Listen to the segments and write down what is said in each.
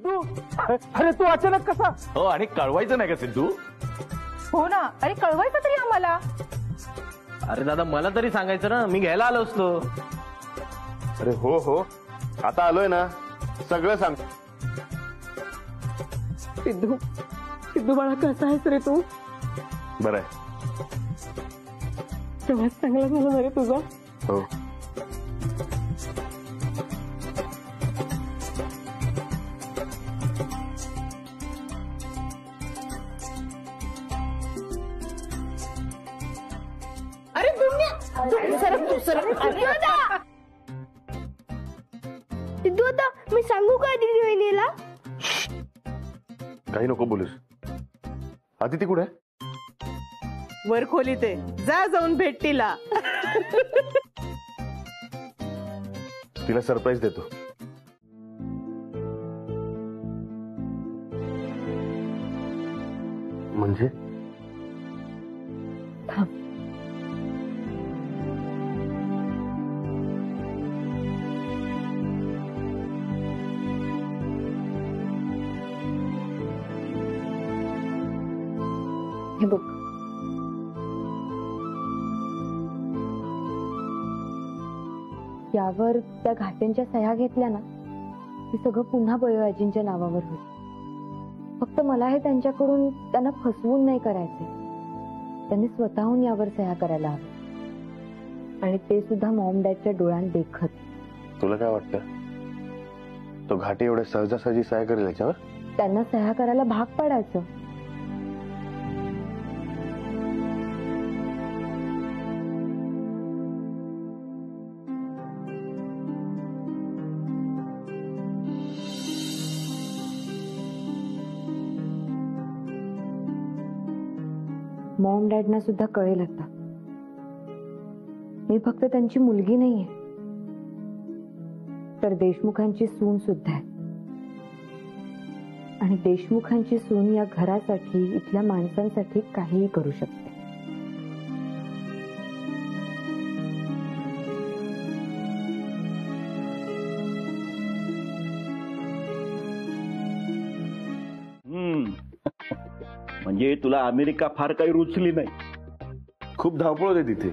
सिद्धू, अरे तू अचानक कसा? हो, आणि कळवायचं नाही का सिद्धू? हो ना, अरे कळवायचं तरी आम्हाला. अरे दादा मला तरी सांगायचं ना, मी घ्यायला आलो असतो. अरे हो हो, आता आलोय ना, सगळं सांग. सिद्धू, सिद्धू बाळा कसा आहेस रे तू? बरं आहे. प्रवास चांगला झाला ना रे तुझा? हो. अरे सिद्धू आता मी सांगू का दीदी वहिनीला? काही नको बोलूस. आदिती कुठे आहे? वर खोलीत आहे, जा जाऊन भेट तिला. तिला सरप्राईज देतो. म्हणजे हे बघ, यावर त्या घाटेंच्या सह्या घेतल्या ना, हे सगळं पुन्हा बळीराजांच्या नावावर होईल. फक्त मला हे त्यांच्याकडून त्यांना फसवून नाही करायचे. त्यांनी स्वतःहून यावर सह्या करायला हव्या, आणि ते सुद्धा मॉम डॅडच्या डोळ्यात देखत. तुला काय वाटतं, तो घाटे एवढ्या सहजासहजी सह्या करेल याच्यावर? त्यांना सह्या करायला भाग पाडायचं. मॉम डॅडना सुद्धा कळेल आता, मी फक्त त्यांची मुलगी नाहीये, तर देशमुखांची सून सुद्धा आहे. आणि देशमुखांची सून या घरासाठी, इथल्या माणसांसाठी काहीही करू शकते. म्हणजे तुला अमेरिका फार काही रुचली नाही? खूप धावपळ होते तिथे,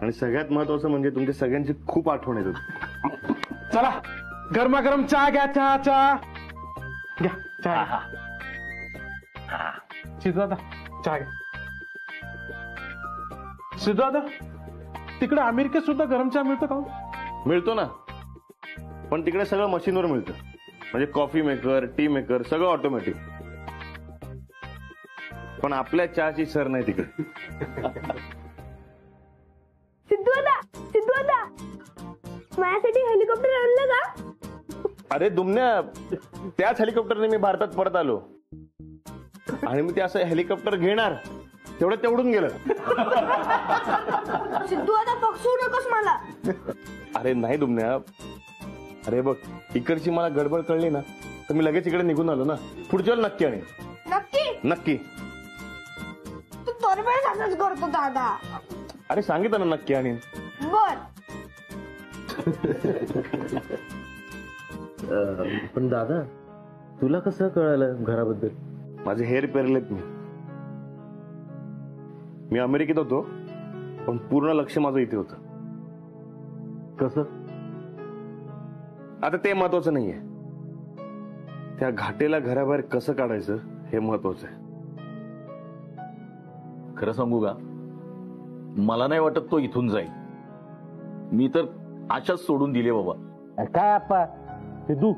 आणि सगळ्यात महत्वाचं म्हणजे तुमच्या सगळ्यांची खूप आठवण येत होती. चला गरमागरम चहा घ्या. चहा चहा घ्या. चहा सिद्धू दादा, चहा घ्या. सिद्धू दादा, तिकडे अमेरिकेत सुद्धा गरम चहा मिळतो का? मिळतो ना, पण तिकडे सगळं मशीनवर मिळतं. म्हणजे कॉफी मेकर, टी मेकर सगळं ऑटोमॅटिक. पण आपल्या चहाची सर नाही तिकडे. सिद्धू दादा, माझ्यासाठी हेलिकॉप्टर आणलं का? अरे दुमण्या, त्याच हेलिकॉप्टरने मी भारतात परत आलो, आणि मी ते असं हेलिकॉप्टर घेणार तेवढून गेलं. सिद्धू दादा, पक्षू नकोस मला. अरे नाही दुमण्या, अरे बघ, इकडची मला गडबड कळली ना, तर मी लगेच इकडे निघून आलो ना. पुढच्या वेळेला नक्की आणि नक्की. तू दरवेळेस असंच करतो दादा. अरे सांगितलं ना नक्की आणि. बर. पण दादा, तुला कसं कळालं घराबद्दल? माझे हेर पेरलेत मी अमेरिकेत होतो, पण पूर्ण लक्ष माझं इथे होतं. कसं? आता ते महत्वाचं नाहीये, त्या घाटेला घराबाहेर कसं काढायचं हे महत्वाचं आहे. खरं सांगू का, मला नाही वाटत तो इथून जाईल. मी तर आशाच सोडून दिली बाबा. काय आप्पा सिद्धू,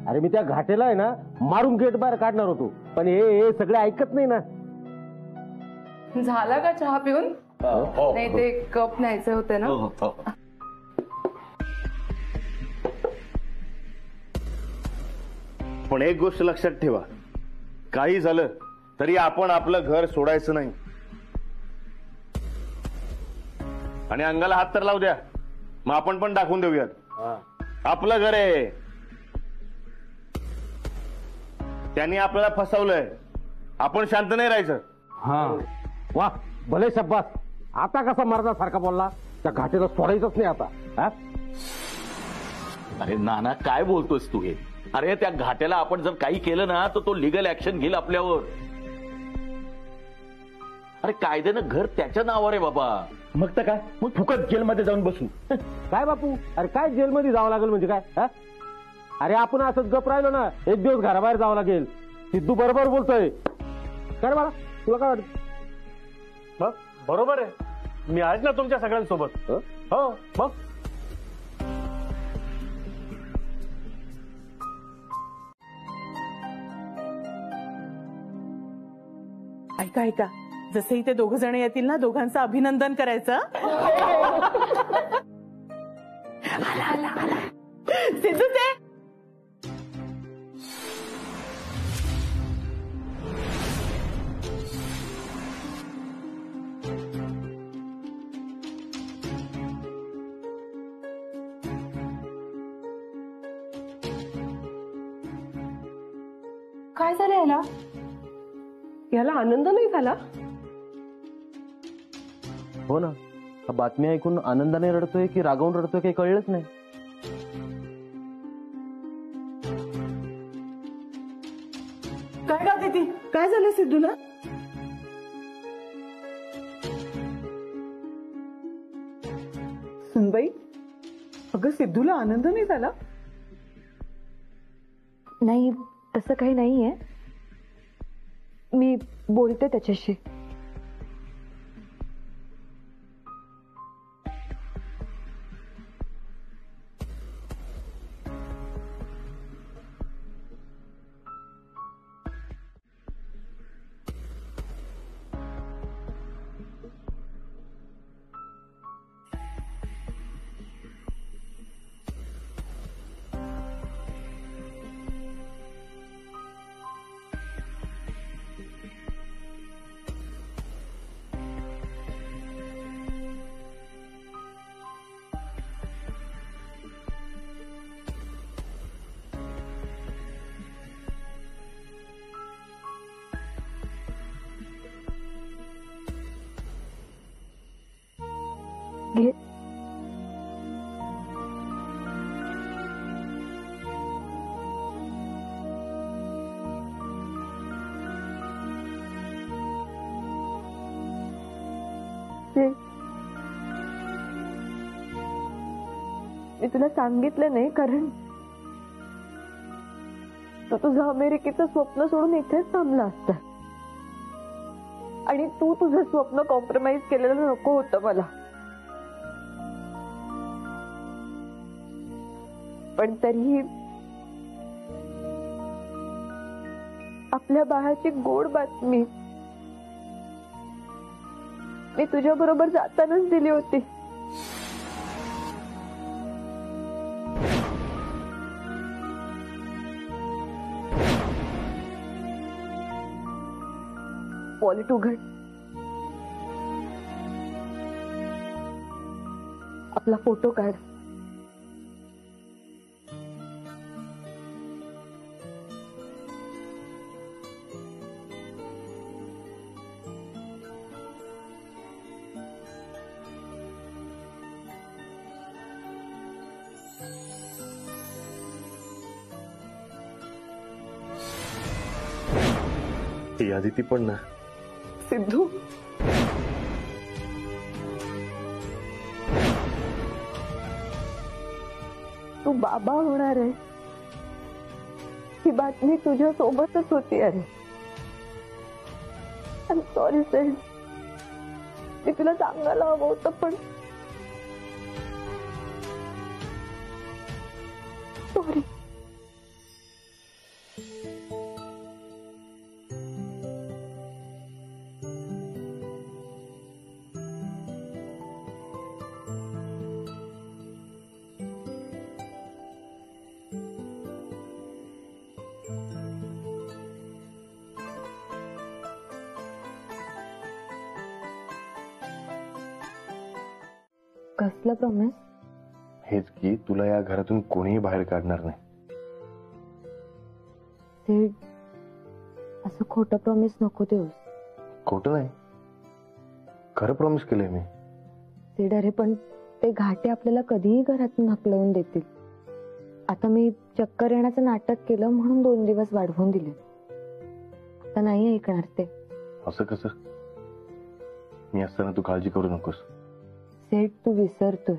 अरे मी त्या घाटेला आहे ना मारून गेट बाहेर काढणार होतो, पण हे सगळे ऐकत नाही ना. झाला का चहा पिऊन? नाही, ते कप न्यायचं होतं ना. पण एक गोष्ट लक्षात ठेवा, काही झालं तरी आपण आपलं घर सोडायचं नाही. आणि अंगाला हात तर लावू द्या, मग आपण पण दाखवून देऊयात आपलं घर आहे. त्यांनी आपल्याला फसवलंय, आपण शांत नाही राहायचं. हा वा, भले शब्बास. आता कसा मर्दासारखा बोलला, त्या घाटेला सोडायचंच नाही आता. अरे नाना, काय बोलतोस तू हे? अरे त्या घाट्याला आपण जर काही केलं ना तर तो लिगल ऍक्शन घेईल आपल्यावर. अरे कायद्यानं घर त्याच्या नावावर आहे बाबा. मग तर काय, मग फुकट जेलमध्ये जाऊन बसू. काय बापू, अरे काय जेलमध्ये जावं लागेल म्हणजे काय हा? अरे आपण असंच गप राहिलो ना, एक दिवस घराबाहेर जावं लागेल. सिद्धू बरोबर बोलतोय. काय मला तुला काय वाटत? बरोबर आहे, मी आहे ना तुमच्या सगळ्यांसोबत. हो मग ऐका ऐका, जसे इथे दोघ जण येतील ना, दोघांचं अभिनंदन करायचं. सिद्धू ते काय झालं याला? याला आनंद नाही झाला? हो ना, बातमी ऐकून आनंदाने रडतोय की रागावून रडतोय काही कळलंच नाही. काय गाते ती, काय झालं सिद्धूला? सुनबाई, अगं सिद्धूला आनंद नाही झाला? नाही, तसं काही नाहीये. मी बोलते त्याच्याशी. घे. मी तुला सांगितलं नाही कारण तू तुझं अमेरिकेचं स्वप्न सोडून इथेच थांबला असता आणि तू तुझं स्वप्न कॉम्प्रोमाइज केलेलं नको होतं मला. पण तरीही आपल्या बाळाची गोड बातमी मी तुझ्या बरोबर जातानाच दिली होती. वॉलेट उघड. आपला फोटो काढ. ही आदिती पण ना. सिद्धू, तू बाबा होणार आहे ही बातमी तुझ्या सोबतच होती. अरे आय एम सॉरी फ्रेंड, मी तुला सांगायला हवं होतं पण सॉरी. कसलं प्रॉमिस? हेच की तुला या घरातून कोणीही बाहेर काढणार नाही. ते असं खोटं प्रॉमिस नको देऊस. खोटं नाही, खरं प्रॉमिस केलंय मी. ते डरे पण ते घाटे आपल्याला कधीही घरातून हकलवून देतील आता मी चक्कर येण्याचं नाटक केलं म्हणून 2 दिवस वाढवून दिले. आता नाही ऐकणार ते. असं कसं? मी असताना तू काळजी करू नकोस. सेठ, तू विसरतोस.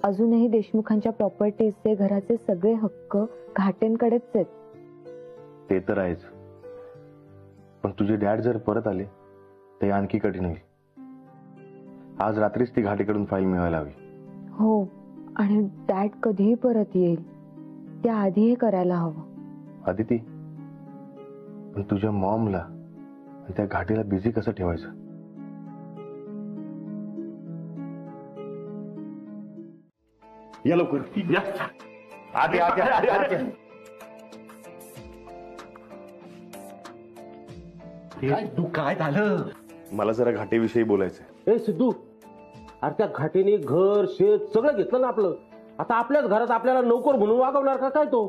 अजूनही देशमुखांच्या प्रॉपर्टीजचे, घराचे सगळे हक्क घाटेंकडेच आहेत. ते तर आहेच, पण तुझे डॅड जर परत आले ते आणखी कठीण होईल. आज रात्रीच ती घाटेकडून फाईल मिळवायला हवी. हो, आणि डॅड कधीही परत येईल त्याआधी हे करायला हवं. आदिती, पण तुझ्या मॉमला आणि त्या घाटीला बिझी कसं ठेवायचं? या लवकर या. आधी काय झालं? मला जरा घाटेविषयी बोलायचंय. ए सिद्धू, अरे त्या घाटीने घर शेत सगळं घेतलं ना आपलं. आता आपल्याच घरात आपल्याला नोकर म्हणून वागवणार का काय तो?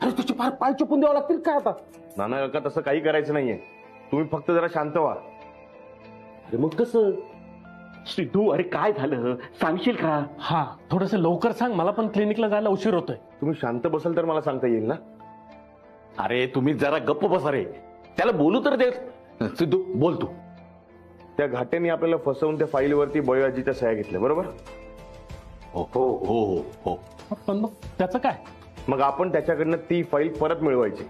अरे तुझे फार पाय चुपून द्यावं लागतील काय आता? नाना काका, तसं काही करायचं नाहीये. तुम्ही फक्त जरा शांत व्हा. अरे मग कसं? सिद्धू, अरे काय झालं सांगशील का? हा, थोडस लवकर सांग, मला पण क्लिनिकला जायला उशीर होतोय. तुम्ही शांत बसाल तर मला सांगता येईल ना. अरे तुम्ही जरा गप्प बसा रे, त्याला बोलू तर दे. सिद्धू बोल तू. त्या घाट्याने आपल्याला फसवून त्या फाईलवरती बळीआजीच्या सह्या घेतल्या, बरोबर? हो हो हो हो हो. पण मग त्याचं काय? मग आपण त्याच्याकडनं ती फाईल परत मिळवायची.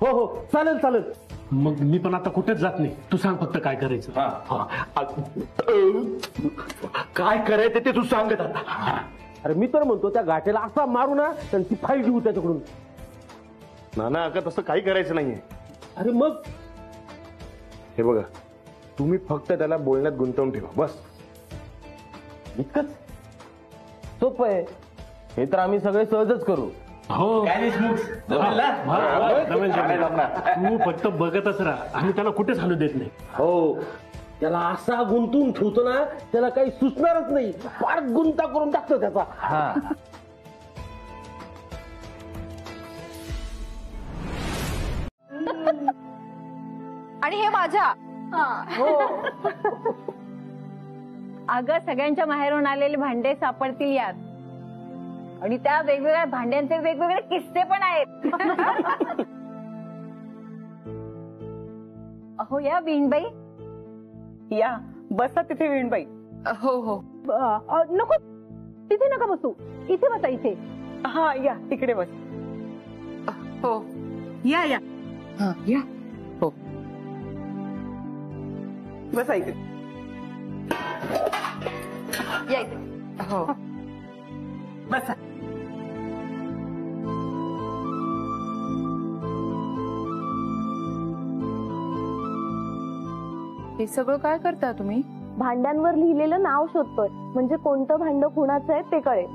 हो हो, चालेल चालेल. मग मी पण आता कुठेच जात नाही, तू सांग फक्त काय करायचं. काय करायचं ते तू सांगत आता. अरे मी तर म्हणतो त्या घाटेला असा मारू ना आणि ती फाईल घेऊ त्याच्याकडून. नाना काका, तसं काही करायचं नाहीये. अरे मग? हे बघा, तुम्ही फक्त त्याला बोलण्यात गुंतवून ठेवा, बस. इतकंच सोपं आहे. हे तर आम्ही सगळे सहजच करू. हो, तू फक्त बघतच राहा, आम्ही त्याला कुठेच हालू देत नाही. हो, त्याला असा गुंतून ठेवतो ना, त्याला काही सुचणारच नाही. फार गुंता करून टाकतो त्याचा. आणि हे माझ्या. अगं, सगळ्यांच्या माहेरून आलेले भांडे सापडतील यात, आणि त्या वेगवेगळ्या भांड्यांचे वेगवेगळे किस्से पण आहेत. अहो, या वीणबाई. या बसा तिथे वीणबाई. हो हो. नको, तिथे नका बसू, इथे बसा, इथे. हा, या तिकडे बस. हो, या या या. हो, बसा इकडे. या इथे. हो, बसा. हे सगळं काय करता तुम्ही? भांड्यांवर लिहिलेलं नाव शोधतोय, म्हणजे कोणतं भांड कुणाचं आहे ते कळेल.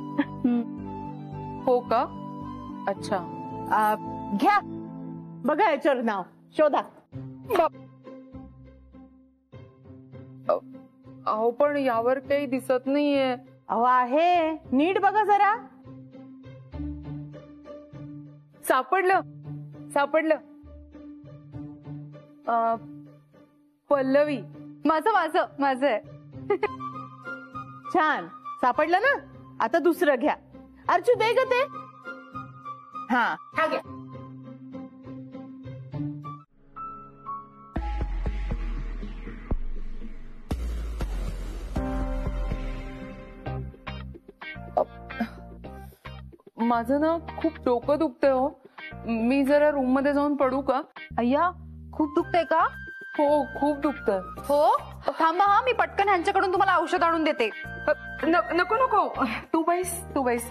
हो का? अच्छा. घ्या, बघा याच्यावर नाव शोधा. अहो, पण यावर काही दिसत नाहीये. अहो, आहे, नीट बघा जरा. सापडलं, सापडलं. पल्लवी. माझं माझं माझं आहे. छान, सापडलं ना. आता दुसरं घ्या. अर्जू, दे ग ते. हा, हा घ्या. माझं ना खूप डोकं दुखतंय हो. मी जरा रूम मध्ये जाऊन पडू का? अय्या, खूप दुखतंय का? हो, खूप दुखतंय. हो, थांबा हा, मी पटकन ह्यांच्याकडून तुम्हाला औषध आणून देते. नको नको, तू बैस, तू बैस.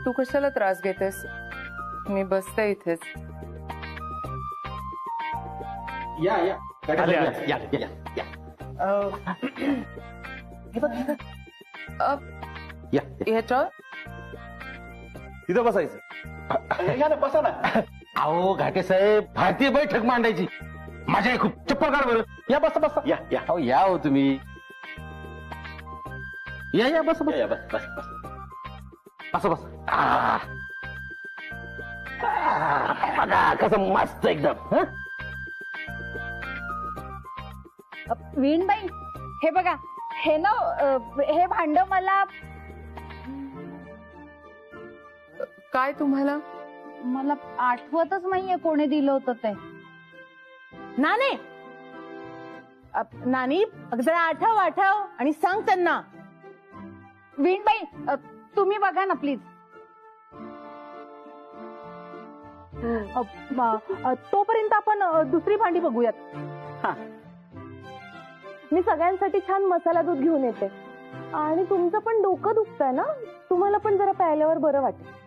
तू कशाला त्रास घेतेस? मी बसते इथेच. या या ह्याच्यावर तिथं बसायचं. बसा ना. अहो घाटे साहेब, भारतीय बैठक मांडायची. माझ्या खूप चप्पल काढ बरं. या बसा बसा. या या अहो या हो तुम्ही. या या बस बस या, बस बस बस. असं बस. बघा कसं मस्त एकदम. वीणबाई, हे बघा, हे ना, हे भांड मला काय तुम्हाला? मला आठवतच नाहीये कोणी दिलं होतं ते. नानी नानी जरा आठव आणि सांग त्यांना. वीणबाई तुम्ही बघा ना प्लीज. तोपर्यंत आपण दुसरी भांडी बघूयात. मी सगळ्यांसाठी छान मसाला दूध घेऊन येते. आणि तुमचं पण डोकं दुखतंय ना, तुम्हाला पण जरा प्यायल्यावर बरं वाटेल.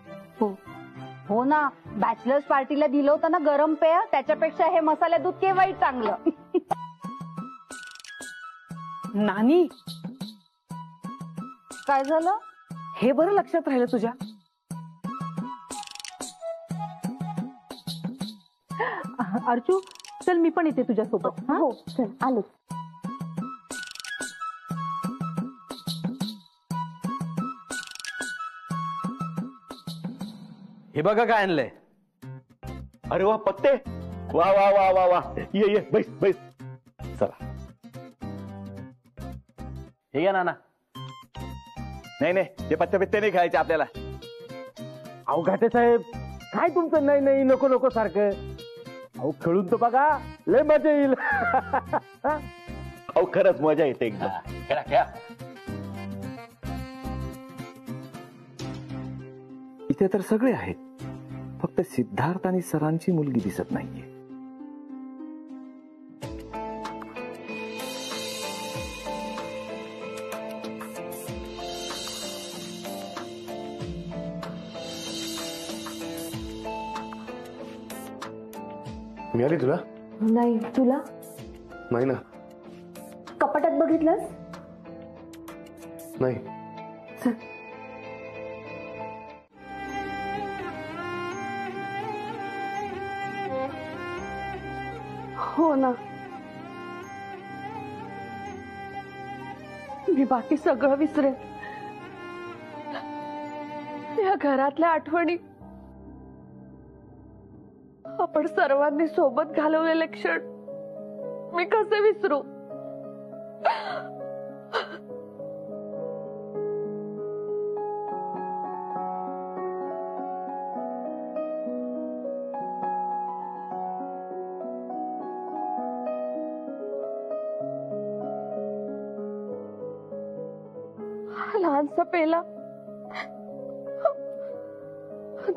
हो ना, बॅचलर्स पार्टीला दिलं होतं ना गरम पेय, त्याच्यापेक्षा हे मसाला दूध केव्हाही चांगलं. नानी, काय झालं? हे बरं लक्षात राहिलं तुझ्या? अर्चू चल, मी पण येते तुझ्यासोबत. हो चल आलो. हे बघा काय आणलंय. अरे वा पत्ते, वा वा वा वा वा, ये बैस बैस. चला. हे घ्या नाना. नाही ते पत्ते बित्ते नाही खायचे आपल्याला. अहो घाटे साहेब, काय तुमचं नाही नाही नको नको सारखं. अहो खेळून तर बघा, लय मजा येईल. अहो खरंच मजा येते एकदम. खेळा खेळा. इथे तर सगळे आहेत, फक्त सिद्धार्थ आणि सरांची मुलगी दिसत नाहीये. मिळाली तुला? नाही, तुला? नाही ना. कपाटात बघितलंस? नाही. हो ना, मी बाकी सगळं विसरेन. या घरातल्या आठवणी, आपण सर्वांनी सोबत घालवलेले क्षण मी कसे विसरू. लहानसा पेला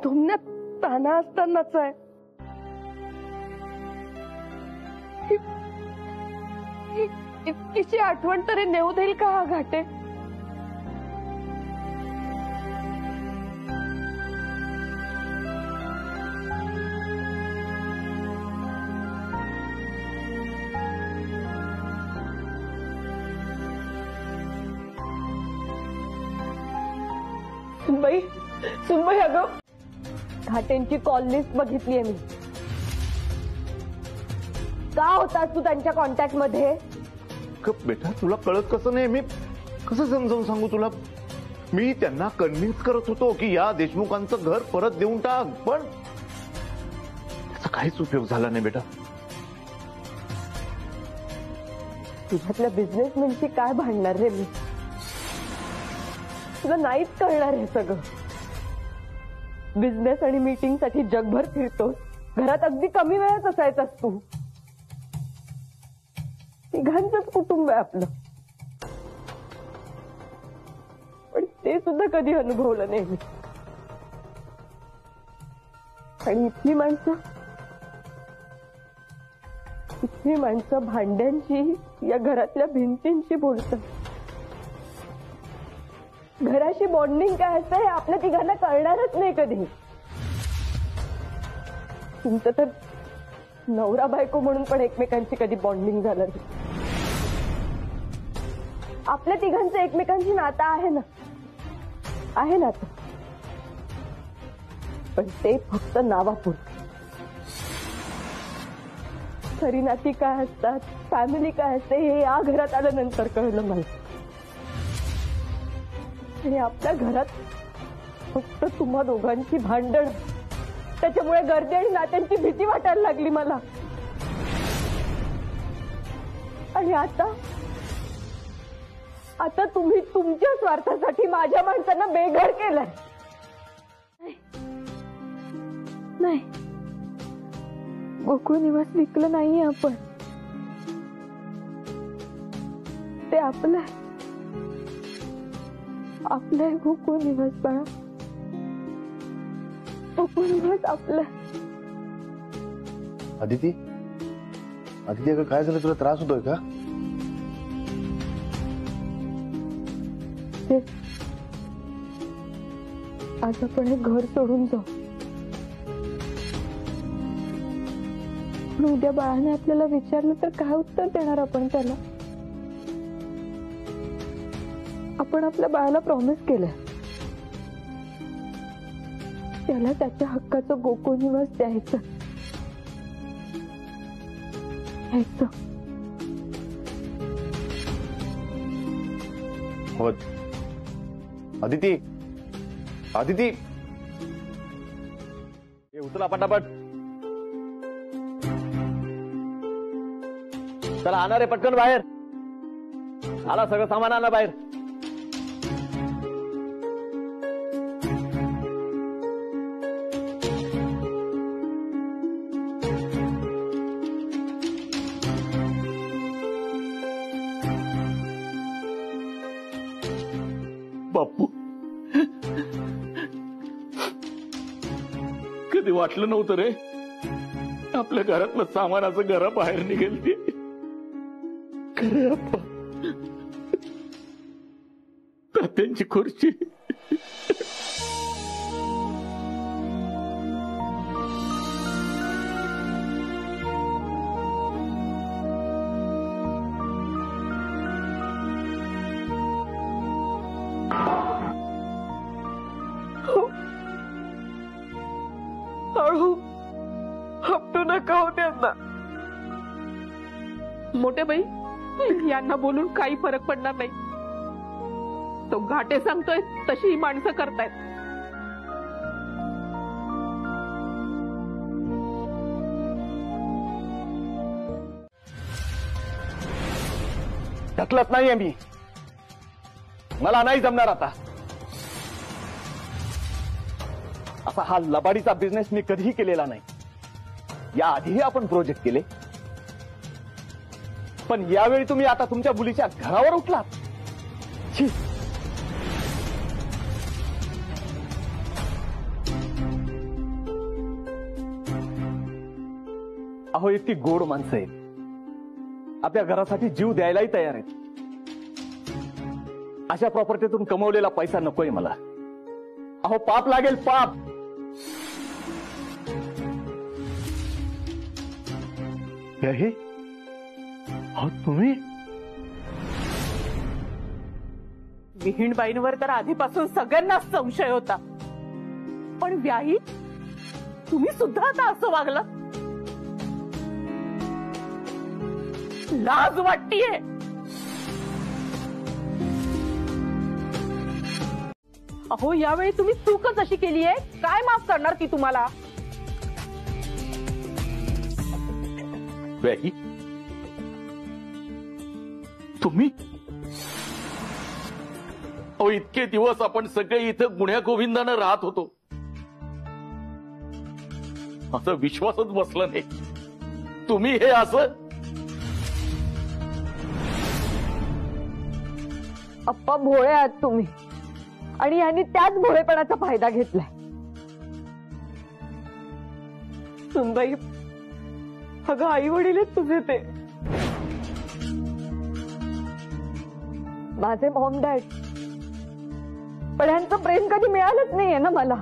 धुमण्यात ताना असतानाच आहे. इतकीशी आठवण तरी नेऊ देईल का हा घाटे? सुनबाई अगं, घाटेंची कॉल लिस्ट बघितलीये मी. का होतास तू त्यांच्या कॉन्टॅक्ट मध्ये? बेटा तुला कळत कसं नाही? मी कसं समजावून सांगू तुला? मी त्यांना कन्व्हिन्स करत होतो की या देशमुखांचं घर परत देऊन टाक, पण त्याचा काहीच उपयोग झाला नाही बेटा. तुझ्यातल्या बिझनेसमॅनशी काय भांडणार रे मी? तुला नाहीच कळणार हे सगळं. बिझनेस आणि मीटिंग साठी जगभर फिरतोस, घरात अगदी कमी वेळात असायचास तू. तिघांचंच कुटुंब आहे आपलं, पण ते सुद्धा कधी अनुभवलं नाही मी. आणि इथली माणसं भांड्यांची, या घरातल्या भिंतींशी बोलतात. घराशी बॉन्डिंग काय असतं हे आपल्या तिघांना कळणारच नाही कधी. तुमचं तर नवरा बायको म्हणून पण एकमेकांची कधी बॉन्डिंग झालं नाही. आपल्या तिघांचं एकमेकांची नातं आहे ना, आहे नातं, पण ते फक्त नावापुरतं. खरी नाती काय असतात, फॅमिली काय असते, हे या घरात आल्यानंतर कळलं मला. आणि आपल्या घरात फक्त तुम्हा दोघांची भांडण, त्याच्यामुळे गर्दी आणि नात्यांची भीती वाटायला लागली मला. आणि आता तुम्ही तुमच्या स्वार्थासाठी माझ्या माणसांना बेघर केलंय. नाही, गोकुळ निवास विकलं नाहीये आपण. ते आपलं आहे. आपलं आहे गोकुळ निवास बाळा. गोकुळ निवास आपलं आहे. अदिती, अदिती अगं काय झालं, तुला त्रास होतोय का? आज आपण हे घर सोडून जाऊ. पण उद्या बाळाने आपल्याला विचारलं तर काय उत्तर देणार आपण त्याला? आपण आपल्या बाळाला प्रॉमिस केलंय त्याला त्याच्या हक्काचं गोकुळ निवास द्यायचं. अदिती, अदिती, उचला पटापट. चला आणा रे पटकन बाहेर. आला सगळं सामान आणा बाहेर. बापू, कधी वाटलं नव्हतं रे आपल्या घरातलं सामानाचं घराबाहेर निघेल ते. खरं अप्पा, तात्यांची खुर्ची. हळू हपटू नका हो त्यांना. मोठे बाई, यांना बोलून काही फरक पडणार नाही. तो घाटे सांगतोय तशी ही माणसं करतायत. ढकलत नाहीये मी. मला नाही जमणार आता. असा हा लबाडीचा बिझनेस मी कधीही केलेला नाही. या आधीही आपण प्रोजेक्ट केले, पण यावेळी तुम्ही आता तुमच्या मुलीच्या घरावर उठलात. छी. अहो, इतकी गोड माणसं आहेत, आपल्या घरासाठी जीव द्यायलाही तयार आहेत. अशा प्रॉपर्टीतून कमवलेला पैसा नकोय मला. अहो, पाप लागेल, पाप. हे तुम्ही विहीणबाईंवर तर आधीपासून सगळ्यांनाच संशय होता, पण व्याही तुम्ही सुद्धा आता असं वागलं. लाज वाटतीये. अहो, यावेळी तुम्ही चूकच अशी केली आहे, काय माफ करणार ती तुम्हाला? व्याही, तुम्ही? अहो, इतके दिवस आपण सगळे इथं गुण्या गोविंदानं राहत होतो, असं विश्वासच बसला नाही. तुम्ही हे असं? अप्पा, भोळे आहात तुम्ही, आणि यांनी त्याच भोळेपणाचा फायदा घेतलाय. सुनबाई, अगं आई वडील आहेत तुझे ते. माझे मॉम डॅड, पण यांचं प्रेम कधी मिळालंच नाहीये ना मला.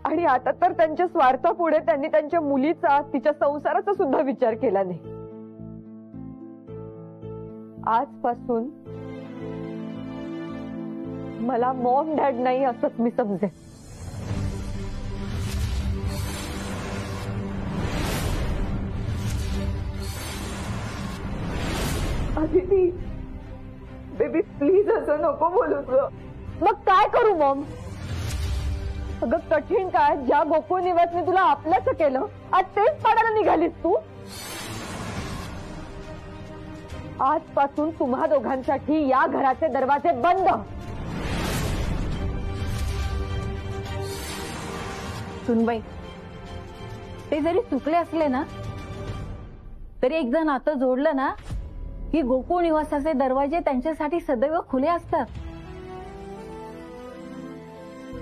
आणि आता तर त्यांच्या स्वार्थापुढे त्यांनी त्यांच्या मुलीचा, तिच्या संसाराचा सुद्धा विचार केला नाही. आजपासून मला मॉम डॅड नाही असंच मी समजेन. अदिती, बेबी प्लीज असं नको बोलू तू. मग काय करू मॉम? अगं, कठीण काळात ज्या गोकुळ निवासने तुला आपल्याचं केलं, आज तेच पाडायला निघालीस तू. आजपासून तुम्हा दोघांसाठी या घराचे दरवाजे बंद. सुनबाई, ते जरी चुकले असले ना तरी एकदा नातं जोडलं ना की गोकुळ निवासाचे दरवाजे त्यांच्यासाठी सदैव खुले असतात.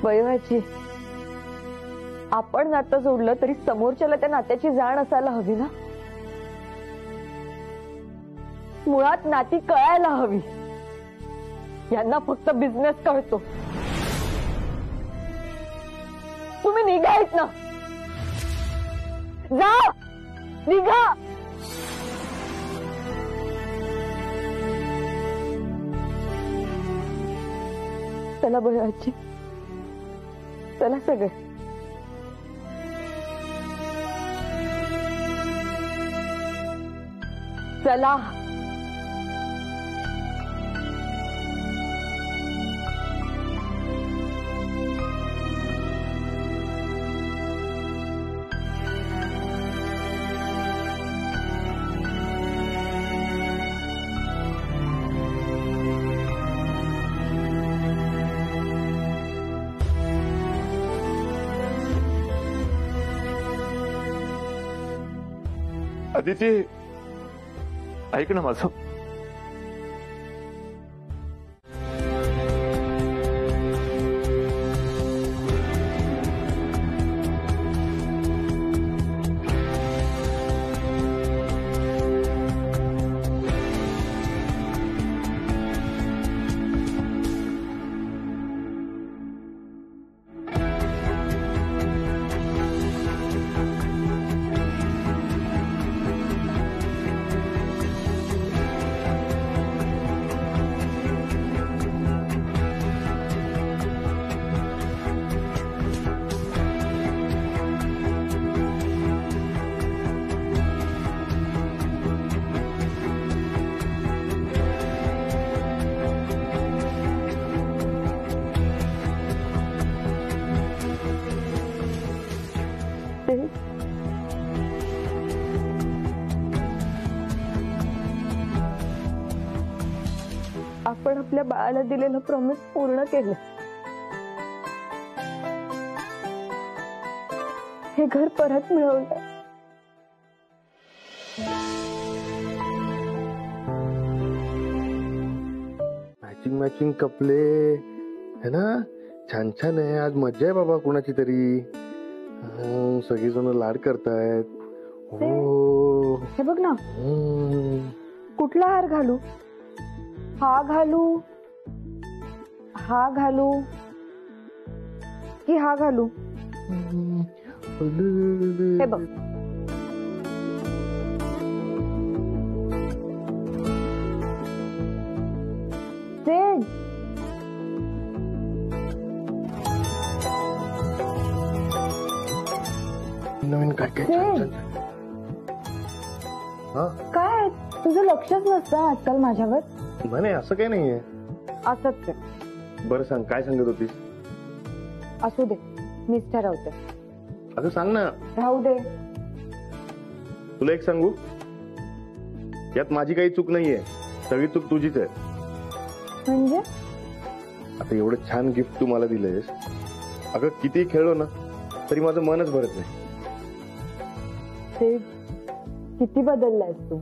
वयोवाची, आपण नातं जोडलं तरी समोरच्याला त्या नात्याची जाण असायला हवी ना. मुळात नाती कळायला हवी. यांना फक्त बिझनेस कळतो. तुम्ही निघायच ना, जा, निघा. चला बळाची, चला सगळे. चला. अदिती, ऐक ना माझं. आपण आपल्या बाळाला दिलेलं प्रॉमिस पूर्ण केलं. हे घर परत मिळवलं. मॅचिंग कपडे है ना, छान छान आहे. आज मजा आहे बाबा कुणाची तरी. सगळेजण लाड करतायत. हो, हे बघ ना, कुठला हार घालू? हा घालू, हा घालू की हा घालू? हे बघ, नवीन काय काय छान छान. हा, काय तुझं लक्षच नसतं आजकाल माझ्यावर. म्हणे असं काही नाहीये. असंच आहे. बरं सांग, काय सांगत होतीस? असू दे, मीच ठरवते. अगं सांग ना. राहू दे. तुला एक सांगू, यात माझी काही चूक नाहीये. सगळी चूक तुझीच आहे. म्हणजे आता एवढं छान गिफ्ट तू मला दिलंयस. अगं किती खेळलो ना तरी माझं मनच भरत नाही. ते किती बदललायस तू.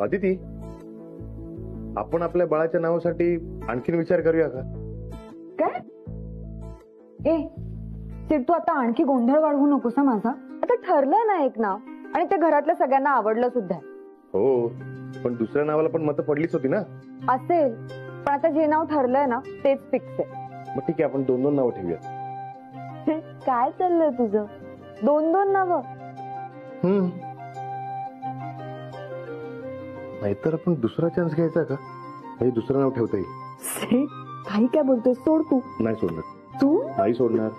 अदिती, आपण आपल्या बाळाच्या नावासाठी आणखीन विचार करूया का? काय? ए सिड, तू आता आणखी गोंधळ वाढवू नकोस माझा. आता ठरलंय ना एक नाव, आणि ते घरातल्या सगळ्यांना आवडलं सुद्धा. हो, पण दुसऱ्या नावाला पण मतं पडलीच होती ना. असेल, पण आता जे नाव ठरलंय ना तेच फिक्स आहे. मग ठीक आहे, आपण 2-2 नावं ठेवूया. काय चाललंय तुझं? 2-2 नावं? नाहीतर आपण दुसरा चान्स घ्यायचा का? म्हणजे दुसरं नाव ठेवता येईल. काही काय बोलतोय? सोड तू. नाही सोडणार. तू नाही सोडणार.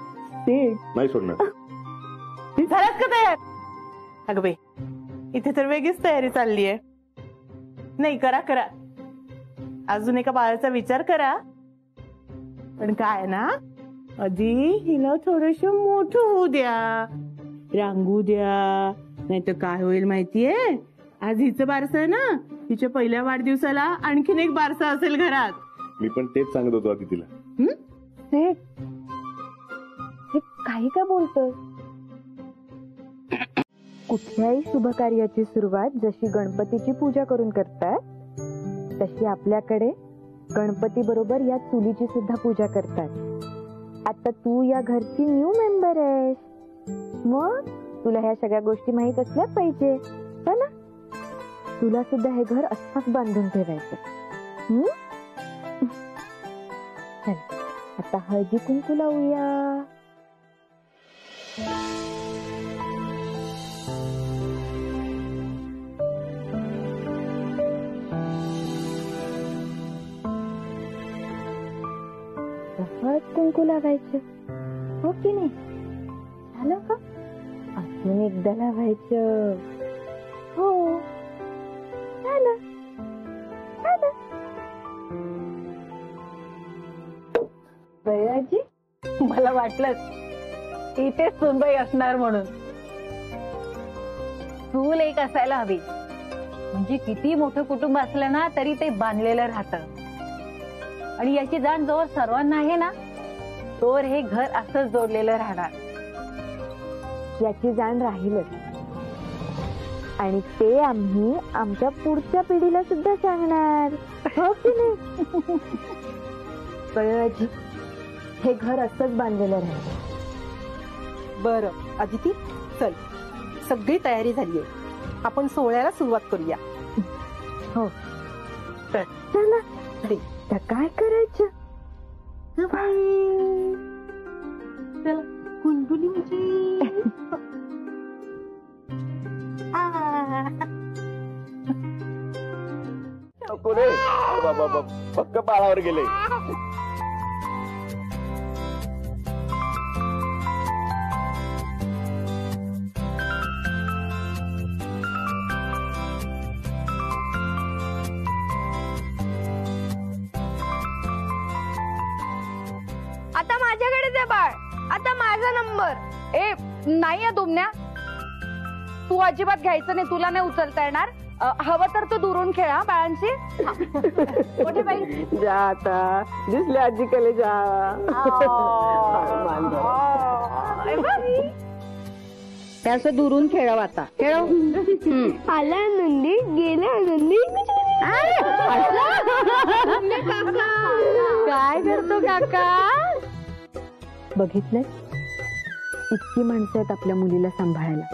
नाही सोडणार. झालात का तयार? अगं बाई, इथे तर वेगळीच तयारी चालली आहे. नाही, करा करा, अजून एका बाळाचा विचार करा. पण काय ना, आधी हिला थोडस मोठं होऊ द्या, रांगू द्या. नाही तर काय होईल माहितीये, आज हिचं बारसं आहे ना, तिच्या पहिल्या वाढदिवसाला आणखीन एक बारसा असेल घरात. मी पण तेच सांगत होतो आधी तिला. हे काही काय बोलतोय? कुठल्याही शुभ कार्याची सुरुवात जशी गणपतीची पूजा करून करतात, तशी आपल्याकडे गणपती बरोबर या चुलीची सुद्धा पूजा करतात. आता तू या घरची न्यू मेंबर आहेस, मग तुला ह्या सगळ्या गोष्टी माहित असल्या पाहिजे, हो ना? तुला सुद्धा हे घर असंच बांधून ठेवायचं. चल आता हळदी कुंकू लावूया. हळद कुंकू लावायचं, हो की नाही? झालं का? अजून एकदा लावायचं. हो झालं. बयाजी, मला वाटलंच इथे सुनबाई असणार म्हणून. चूल एक असायला हवी, म्हणजे किती मोठं कुटुंब असलं ना तरी ते बांधलेलं राहतं. आणि याची जाण जोवर सर्वांना आहे ना, तोवर हे घर असंच जोडलेलं राहणार. याची जाण राहीलच, आणि ते आम्ही आमच्या पुढच्या पिढीला सुद्धा सांगणार, हो की नाही? बयाजी, हे घर असंच बांधलेलं राहील. बरं आदिती, चल सगळी तयारी झालीये, आपण सोहळ्याला सुरुवात करूया. हो चला. तर काय करायचं? चला कुंडुलींची. पक्क बाळावर गेले. आता माझ्याकडे दे बाळ, आता माझा नंबर. ए नाही दुमण्या, तू अजिबात घ्यायचं नाही, तुला नाही उचलता येणार. हवं तर तू दुरून खेळा बाळांची. मोठे बाई जा, आता दिसले आजीकडे जा. त्याचं दुरून खेळव, आता खेळव. आला नंदी, गेला नंदी. काय करतो काका? बघितलंय, इतकी माणसं आहेत आपल्या मुलीला सांभाळायला.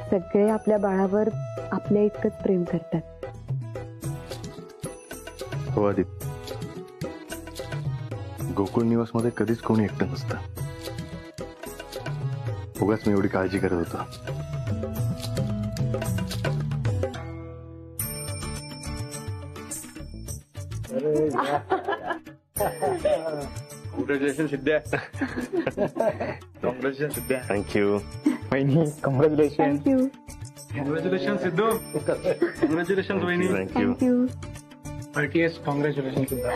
सगळे आपल्या बाळावर आपल्या इतकंच प्रेम करतात. हो आदित, गोकुळ निवास मध्ये कधीच कोणी एकटं नसतं. उगाच मी एवढी काळजी करत होतो. Congratulation Siddhya. Congratulation Siddhya. Thank you. Congratulation. Thank you. Congratulation Siddhu. Congratulation वहिनी. Thank you. Thank you. RTS congratulation Siddha.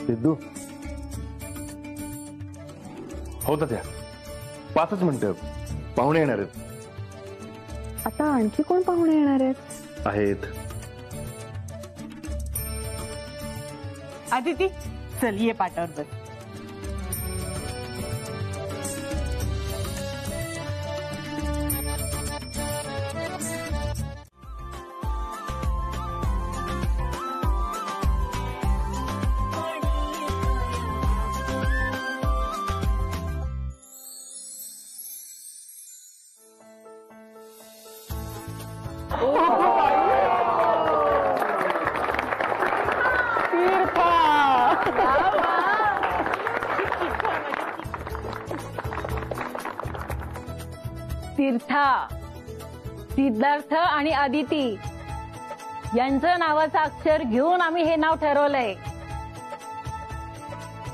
Siddhu, होता त्या 5 मिनिटं, पाहुणे येणार आहेत. आता आणखी कोण पाहुणे येणार आहेत? आहेत. आदिती, चल ये पाटावर बस. तीर्था, सिद्धार्थ आणि अदिती यांचं नावाचं अक्षर घेऊन आम्ही हे नाव ठरवलंय.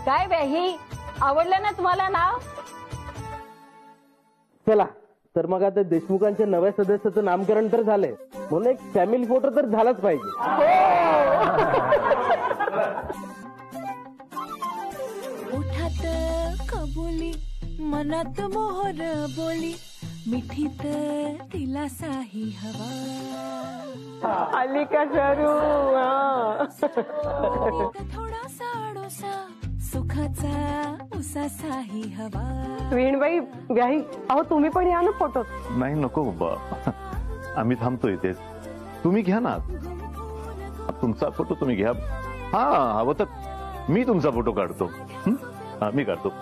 काय व्याही, आवडलं ना तुम्हाला नाव? चला तर मग आता देशमुखांच्या नव्या सदस्याचं नामकरण तर झालंय, म्हणून एक फॅमिली फोटो तर झालाच पाहिजे. ओठात कबुली, मनात मोहर बोली, मिठीत तिला साही हवा आली का शरू थोडासा आडोसा सुखाचा उसासाही हवा वीणबाई व्याही अहो तुम्ही पण या ना फोटो. नाही नको बाबा, आम्ही थांबतो इथे. तुम्ही घ्या ना तुमचा फोटो, तुम्ही घ्या. हा हवं तर मी तुमचा फोटो काढतो. मी काढतो.